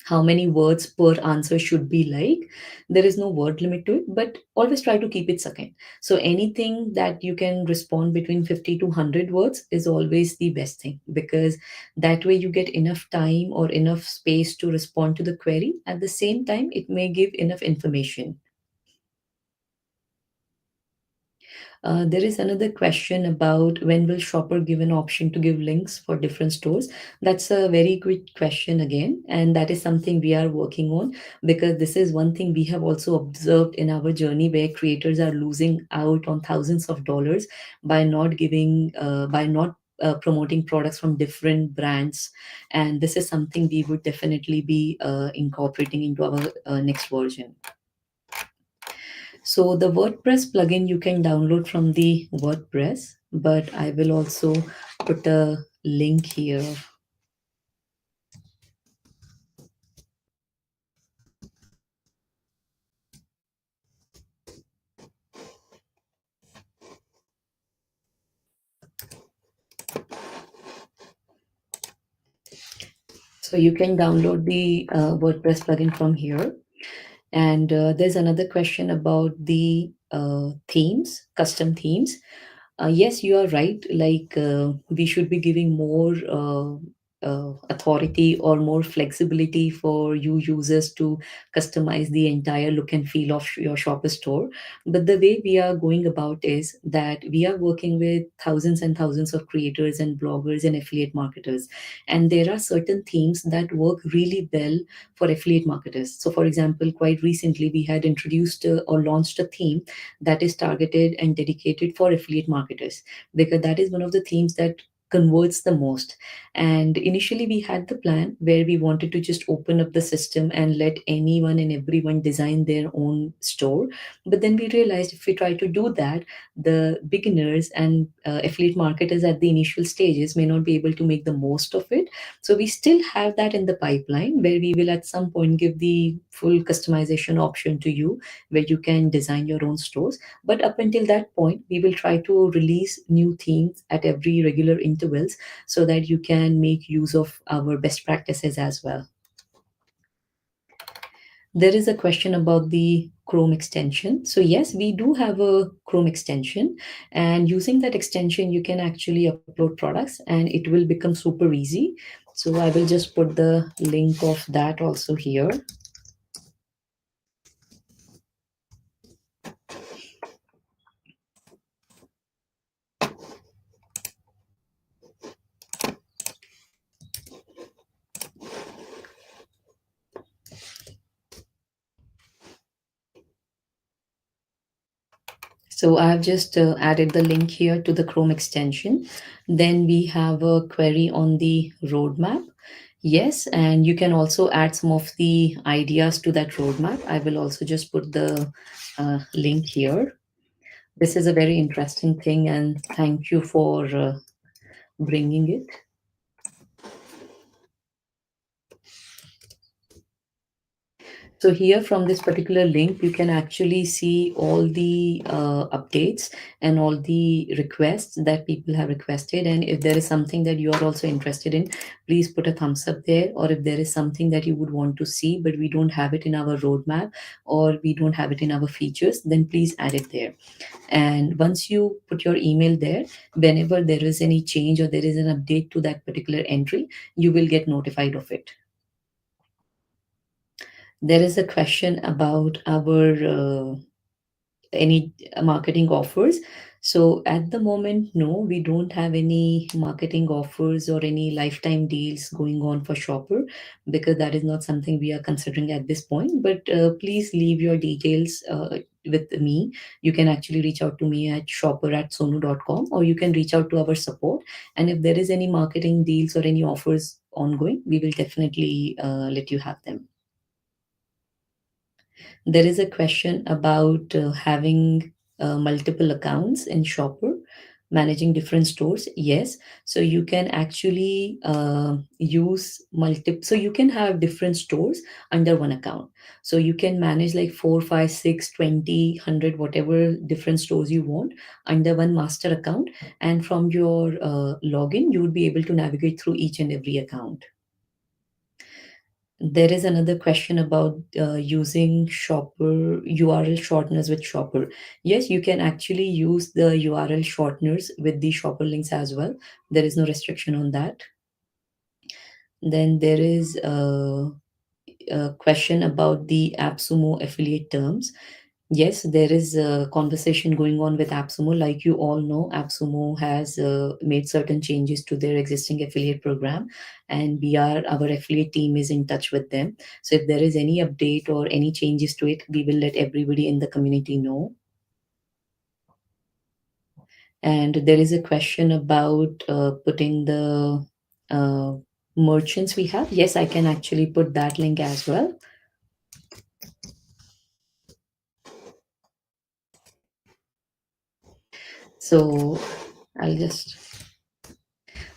how many words per answer should be. Like, there is no word limit to it, but always try to keep it succinct. So anything that you can respond between 50 to 100 words is always the best thing, because that way you get enough time or enough space to respond to the query. At the same time, it may give enough information. There is another question about when will Shopper give an option to give links for different stores. That's a very good question again, and that is something we are working on, because this is one thing we have also observed in our journey, where creators are losing out on thousands of dollars by not promoting products from different brands. And this is something we would definitely be incorporating into our next version. So the WordPress plugin you can download from the WordPress, but I will also put a link here. So you can download the WordPress plugin from here. And there's another question about the themes, custom themes. Yes, you are right. Like, we should be giving more authority or more flexibility for you users to customize the entire look and feel of your shopper store. But the way we are going about is that we are working with thousands and thousands of creators and bloggers and affiliate marketers, and there are certain themes that work really well for affiliate marketers. So for example, quite recently we had introduced or launched a theme that is targeted and dedicated for affiliate marketers, because that is one of the themes that converts the most. And initially we had the plan where we wanted to just open up the system and let anyone and everyone design their own store. But then we realized if we try to do that, the beginners and affiliate marketers at the initial stages may not be able to make the most of it. So we still have that in the pipeline where we will at some point give the full customization option to you, where you can design your own stores. But up until that point, we will try to release new themes at every regular intervals so that you can make use of our best practices as well. There is a question about the Chrome extension. So yes, we do have a Chrome extension, and using that extension, you can actually upload products and it will become super easy. So I will just put the link of that also here. So I have just added the link here to the Chrome extension. Then we have a query on the roadmap. Yes, and you can also add some of the ideas to that roadmap. I will also just put the link here. This is a very interesting thing, and thank you for bringing it. So here from this particular link, you can actually see all the updates and all the requests that people have requested. And if there is something that you are also interested in, please put a thumbs up there. Or if there is something that you would want to see, but we don't have it in our roadmap or we don't have it in our features, then please add it there. And once you put your email there, whenever there is any change or there is an update to that particular entry, you will get notified of it. There is a question about our any marketing offers. So at the moment, no, we don't have any marketing offers or any lifetime deals going on for Shopper, because that is not something we are considering at this point. But please leave your details with me. You can actually reach out to me at shopper@sonu.com, or you can reach out to our support. And if there is any marketing deals or any offers ongoing, we will definitely let you have them. There is a question about having multiple accounts in Shopper, managing different stores. Yes, so you can actually use multiple. So you can have different stores under one account. So you can manage like 4, 5, 6, 20, 100, whatever different stores you want under one master account. And from your login, you would be able to navigate through each and every account. There is another question about using Shopper URL shorteners with Shopper. Yes, you can actually use the URL shorteners with the Shopper links as well. There is no restriction on that. Then there is a question about the AppSumo affiliate terms. Yes, there is a conversation going on with AppSumo. Like you all know, AppSumo has made certain changes to their existing affiliate program, and our affiliate team is in touch with them. So if there is any update or any changes to it, we will let everybody in the community know. And there is a question about putting the uh, merchants we have. Yes, I can actually put that link as well. So I'll just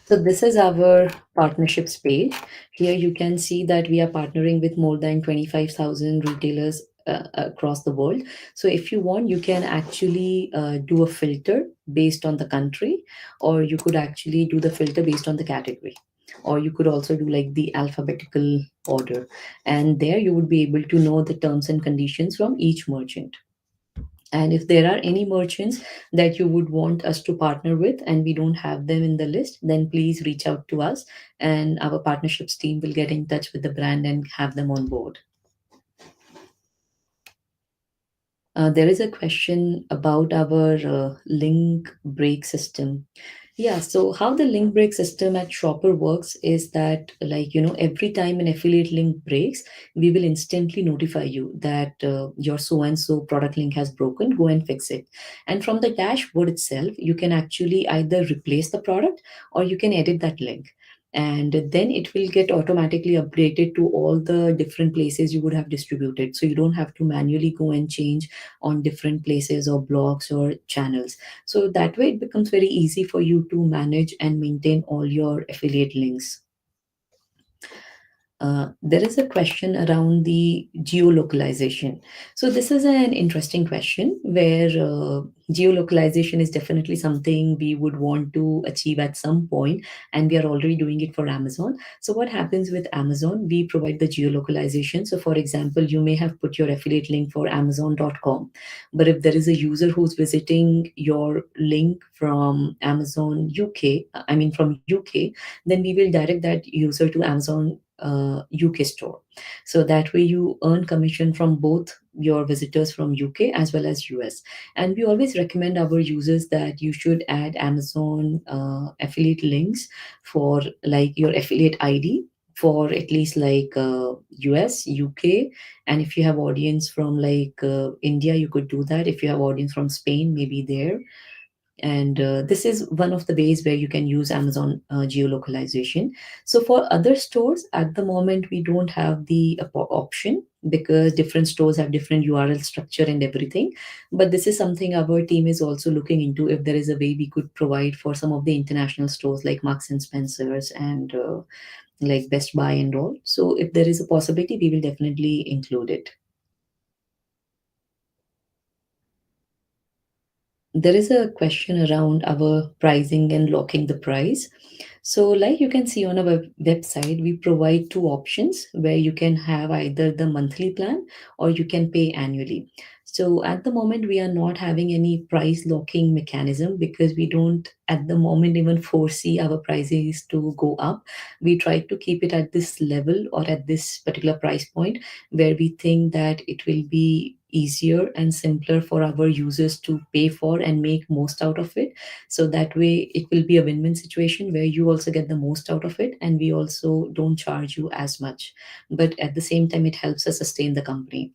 So this is our partnerships page. Here you can see that we are partnering with more than 25,000 retailers across the world. So if you want, you can actually do a filter based on the country, or you could actually do the filter based on the category. Or you could also do like the alphabetical order. And there you would be able to know the terms and conditions from each merchant. And if there are any merchants that you would want us to partner with and we don't have them in the list, then please reach out to us, and our partnerships team will get in touch with the brand and have them on board. There is a question about our link break system. Yeah, so how the link break system at Shopper works is that, like, every time an affiliate link breaks, we will instantly notify you that your so and so product link has broken, go and fix it. And from the dashboard itself, you can actually either replace the product or you can edit that link. And then it will get automatically updated to all the different places you would have distributed. So you don't have to manually go and change on different places or blogs or channels. So that way it becomes very easy for you to manage and maintain all your affiliate links. There is a question around the geolocalization. So this is an interesting question where geolocalization is definitely something we would want to achieve at some point, and we are already doing it for Amazon. So what happens with Amazon? We provide the geolocalization. So for example, you may have put your affiliate link for Amazon.com, but if there is a user who's visiting your link from Amazon UK, I mean from UK, then we will direct that user to Amazon UK store. So that way you earn commission from both your visitors from UK as well as US. And we always recommend our users that you should add Amazon affiliate links for like your affiliate ID for at least like US, UK, and if you have audience from like India, you could do that. If you have audience from Spain, maybe there. And this is one of the ways where you can use Amazon geolocalization. So for other stores at the moment we don't have the option because different stores have different URL structure and everything, but this is something our team is also looking into, if there is a way we could provide for some of the international stores like Marks and Spencers and like Best Buy and all. So if there is a possibility, we will definitely include it. There is a question around our pricing and locking the price. So, like you can see on our website, we provide two options where you can have either the monthly plan or you can pay annually. So, at the moment, we are not having any price locking mechanism because we don't at the moment even foresee our prices to go up. We try to keep it at this level or at this particular price point where we think that it will be easier and simpler for our users to pay for and make most out of it. So that way it will be a win-win situation where you also get the most out of it and we also don't charge you as much, but at the same time it helps us sustain the company.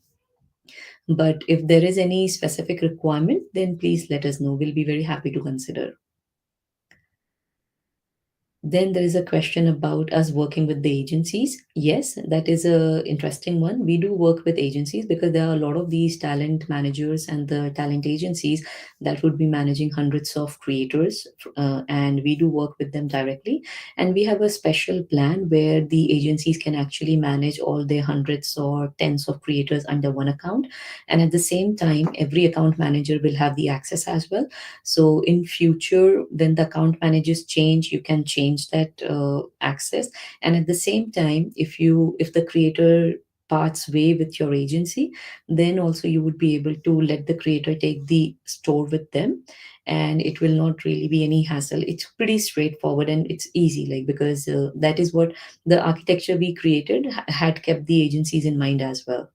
But if there is any specific requirement, then please let us know, we'll be very happy to consider. Then there is a question about us working with the agencies. Yes, that is a interesting one. We do work with agencies because there are a lot of these talent managers and the talent agencies that would be managing hundreds of creators, and we do work with them directly. And we have a special plan where the agencies can actually manage all their hundreds or tens of creators under one account. And at the same time, every account manager will have the access as well. So in future, when the account managers change, you can change that access. And at the same time, if the creator parts way with your agency, then also you would be able to let the creator take the store with them, and it will not really be any hassle. It's pretty straightforward and it's easy, like, because that is what the architecture we created had kept the agencies in mind as well.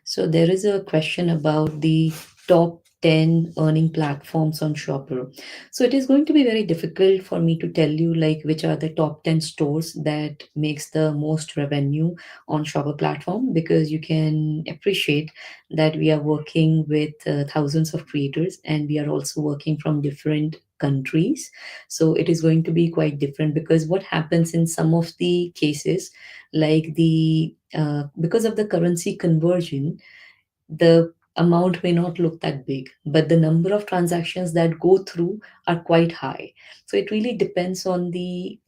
So there is a question about the top 10 earning platforms on Shopper. So it is going to be very difficult for me to tell you like which are the top 10 stores that makes the most revenue on Shopper platform, because you can appreciate that we are working with thousands of creators and we are also working from different countries. So it is going to be quite different, because what happens in some of the cases, like the because of the currency conversion, the amount may not look that big, but the number of transactions that go through are quite high. So it really depends on the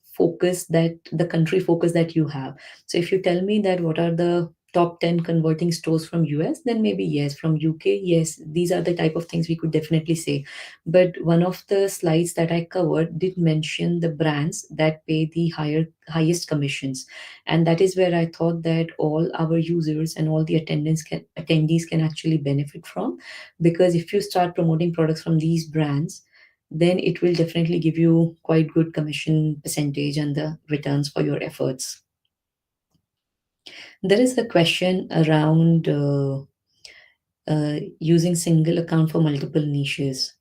country focus that you have. So if you tell me that what are the top 10 converting stores from US, then maybe yes. From UK, yes. These are the type of things we could definitely say. But one of the slides that I covered did mention the brands that pay the highest commissions. And that is where I thought that all our users and all the attendees can actually benefit from. Because if you start promoting products from these brands, then it will definitely give you quite good commission percentage and the returns for your efforts. There is a question around using single account for multiple niches.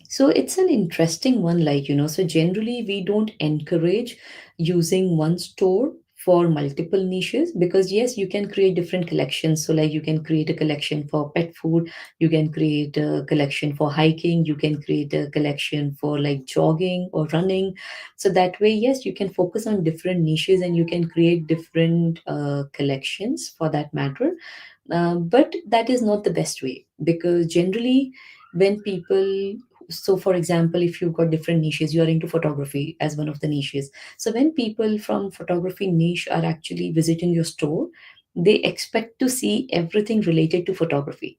So it's an interesting one, like, so generally we don't encourage using one store for multiple niches, because yes, you can create different collections. So like you can create a collection for pet food, you can create a collection for hiking, you can create a collection for like jogging or running. So that way, yes, you can focus on different niches and you can create different collections for that matter. But that is not the best way, because generally when people, so for example, if you've got different niches, you are into photography as one of the niches. So when people from photography niche are actually visiting your store, they expect to see everything related to photography.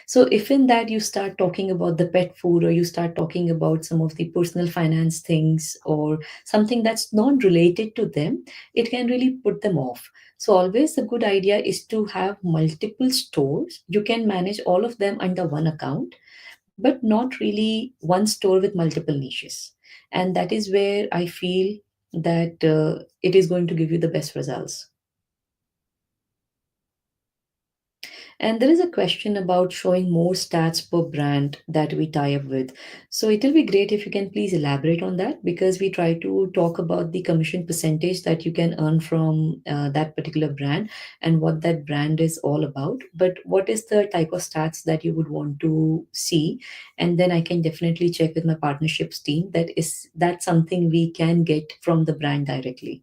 So if in that you start talking about the pet food, or you start talking about some of the personal finance things, or something that's not related to them, it can really put them off. So always a good idea is to have multiple stores. You can manage all of them under one account, but not really one store with multiple niches. And that is where I feel that it is going to give you the best results. And there is a question about showing more stats per brand that we tie up with. So it will be great if you can please elaborate on that, because we try to talk about the commission percentage that you can earn from that particular brand and what that brand is all about. But what is the type of stats that you would want to see? And then I can definitely check with my partnerships team that is that something we can get from the brand directly.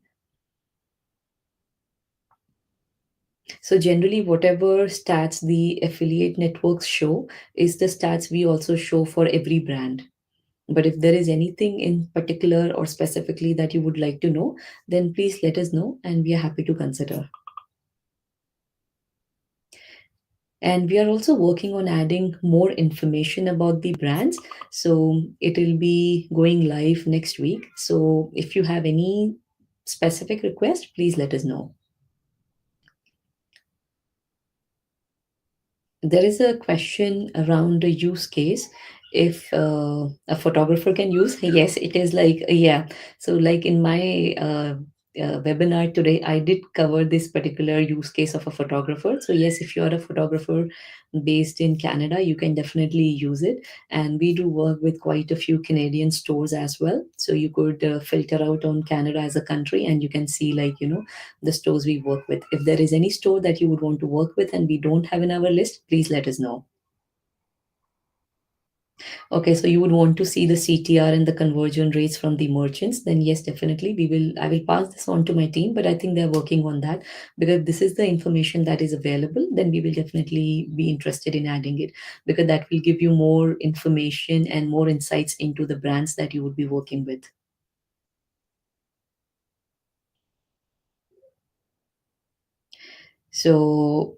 So generally, whatever stats the affiliate networks show is the stats we also show for every brand. But if there is anything in particular or specifically that you would like to know, then please let us know and we are happy to consider. And we are also working on adding more information about the brands. So it will be going live next week. So if you have any specific request, please let us know. There is a question around the use case. If a photographer can use, yes, it is like, yeah. So, like in my webinar today, I did cover this particular use case of a photographer. So, yes, if you are a photographer based in Canada, you can definitely use it. And we do work with quite a few Canadian stores as well. So, you could filter out on Canada as a country and you can see, like, the stores we work with. If there is any store that you would want to work with and we don't have in our list, please let us know. Okay, so you would want to see the CTR and the conversion rates from the merchants, then yes, definitely I will pass this on to my team, but I think they're working on that, because this is the information that is available, then we will definitely be interested in adding it, because that will give you more information and more insights into the brands that you would be working with. So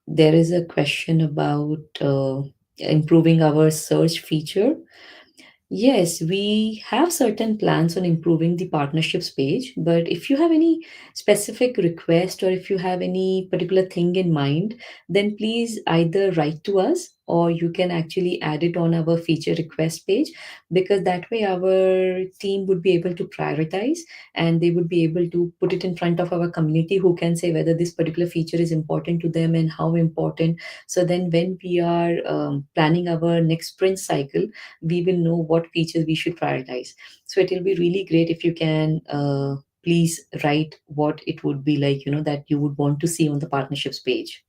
there is a question about improving our search feature. Yes, we have certain plans on improving the partnerships page, but if you have any specific request or if you have any particular thing in mind, then please either write to us or you can actually add it on our feature request page, because that way our team would be able to prioritize and they would be able to put it in front of our community, who can say whether this particular feature is important to them and how important. So then when we are planning our next sprint cycle, we will know what features we should prioritize. So it will be really great if you can please write what it would be like, that you would want to see on the partnerships page.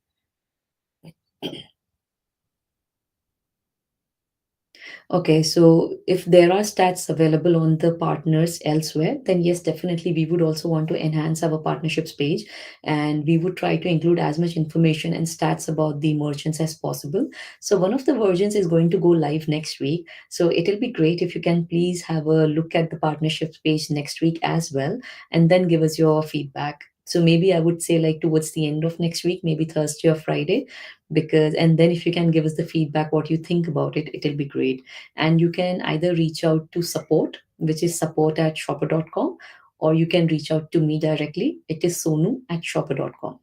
Okay, so if there are stats available on the partners elsewhere, then yes, definitely we would also want to enhance our partnerships page, and we would try to include as much information and stats about the merchants as possible. So one of the versions is going to go live next week. So it'll be great if you can please have a look at the partnerships page next week as well, and then give us your feedback. So maybe I would say like towards the end of next week, maybe Thursday or Friday, because and then if you can give us the feedback, what you think about it, it'll be great. And you can either reach out to support, which is support@shopper.com, or you can reach out to me directly. It is sonu@shopper.com.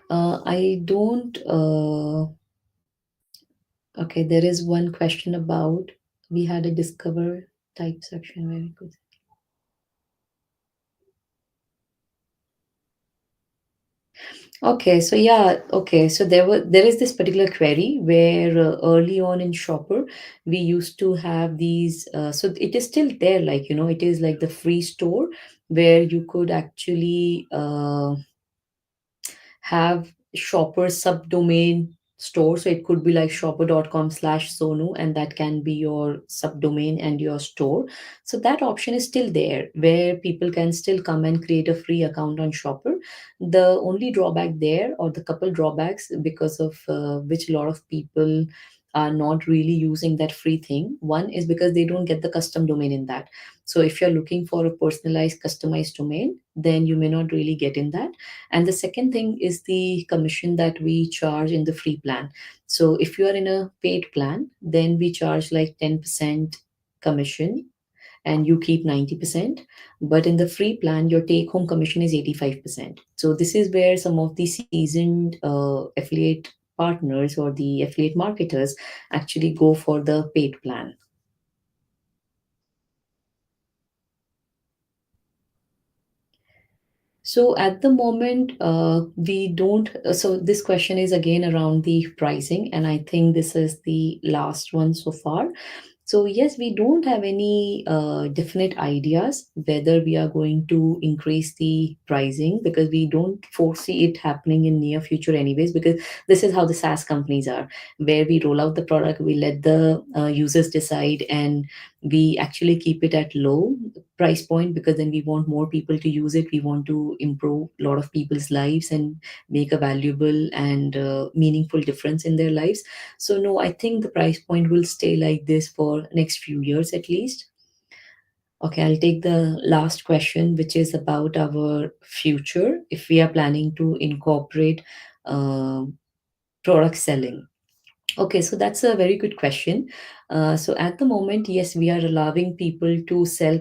I don't. Okay, there is one question about we had a discover type section where we could. Okay, so yeah, okay, so there is this particular query where early on in Shopper we used to have these. So it is still there, like it is like the free store where you could actually have shopper subdomain store. So it could be like shopper.com/sonu, and that can be your subdomain and your store. So that option is still there where people can still come and create a free account on Shopper. The only drawback there, or the couple drawbacks, because of which a lot of people are not really using that free thing. One is because they don't get the custom domain in that. So if you're looking for a personalized, customized domain, then you may not really get in that. And the second thing is the commission that we charge in the free plan. So if you are in a paid plan, then we charge like 10% commission and you keep 90%. But in the free plan, your take home commission is 85%. So this is where some of the seasoned affiliate partners or the affiliate marketers actually go for the paid plan. So at the moment, we don't. So this question is again around the pricing, and I think this is the last one so far. So yes, we don't have any definite ideas whether we are going to increase the pricing, because we don't foresee it happening in near future anyways, because this is how the SaaS companies are, where we roll out the product, we let the users decide, and we actually keep it at low price point, because then we want more people to use it. We want to improve a lot of people's lives and make a valuable and meaningful difference in their lives. So no, I think the price point will stay like this for next few years at least. Okay, I'll take the last question, which is about our future, if we are planning to incorporate uh, product selling. Okay, so that's a very good question. So at the moment, yes, we are allowing people to sell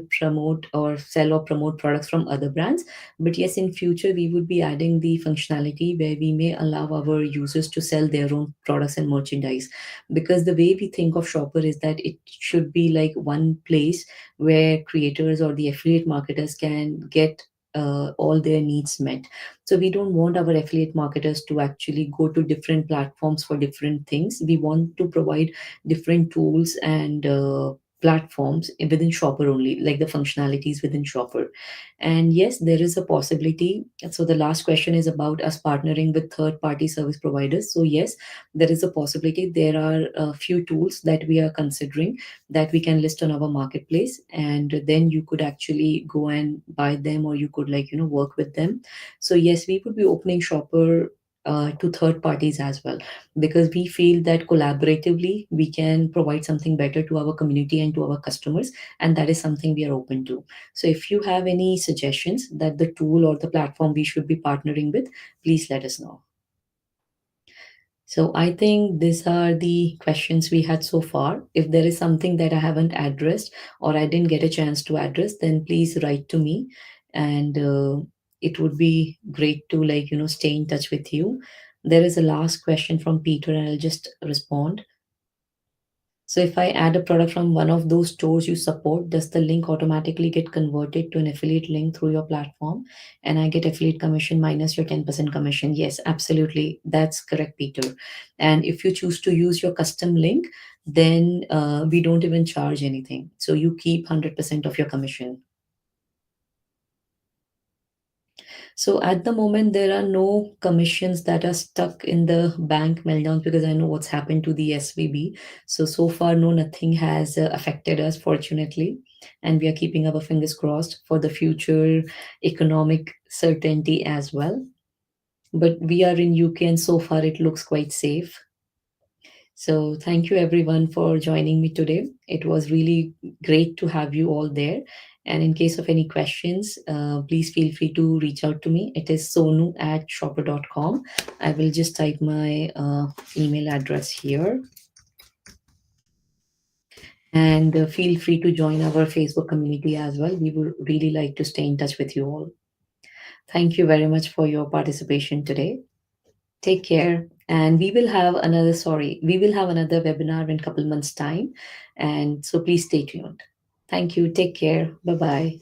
or promote products from other brands. But yes, in future, we would be adding the functionality where we may allow our users to sell their own products and merchandise. Because the way we think of Shopper is that it should be like one place where creators or the affiliate marketers can get all their needs met. So we don't want our affiliate marketers to actually go to different platforms for different things. We want to provide different tools and platforms within Shopper only, like the functionalities within Shopper. And yes, there is a possibility. So the last question is about us partnering with third-party service providers. So yes, there is a possibility. There are a few tools that we are considering that we can list on our marketplace, and then you could actually go and buy them, or you could like work with them. So yes, we would be opening Shopper to third parties as well, because we feel that collaboratively we can provide something better to our community and to our customers, and that is something we are open to. So if you have any suggestions that the tool or the platform we should be partnering with, please let us know. So I think these are the questions we had so far. If there is something that I haven't addressed or I didn't get a chance to address, then please write to me, and it would be great to stay in touch with you. There is a last question from Peter, and I'll just respond. So if I add a product from one of those stores you support, does the link automatically get converted to an affiliate link through your platform? And I get affiliate commission minus your 10% commission. Yes, absolutely. That's correct, Peter. And if you choose to use your custom link, then we don't even charge anything. So you keep 100% of your commission. So at the moment, there are no commissions that are stuck in the bank meltdowns because I know what's happened to the SVB. So far, no, nothing has affected us, fortunately. And we are keeping our fingers crossed for the future economic certainty as well. But we are in UK and so far it looks quite safe. So thank you everyone for joining me today. It was really great to have you all there. And in case of any questions, please feel free to reach out to me. It is sonu@shopper.com. I will just type my email address here. And feel free to join our Facebook community as well. We would really like to stay in touch with you all. Thank you very much for your participation today. Take care. And we will have another webinar in a couple months' time. And so please stay tuned. Thank you. Take care. Bye bye.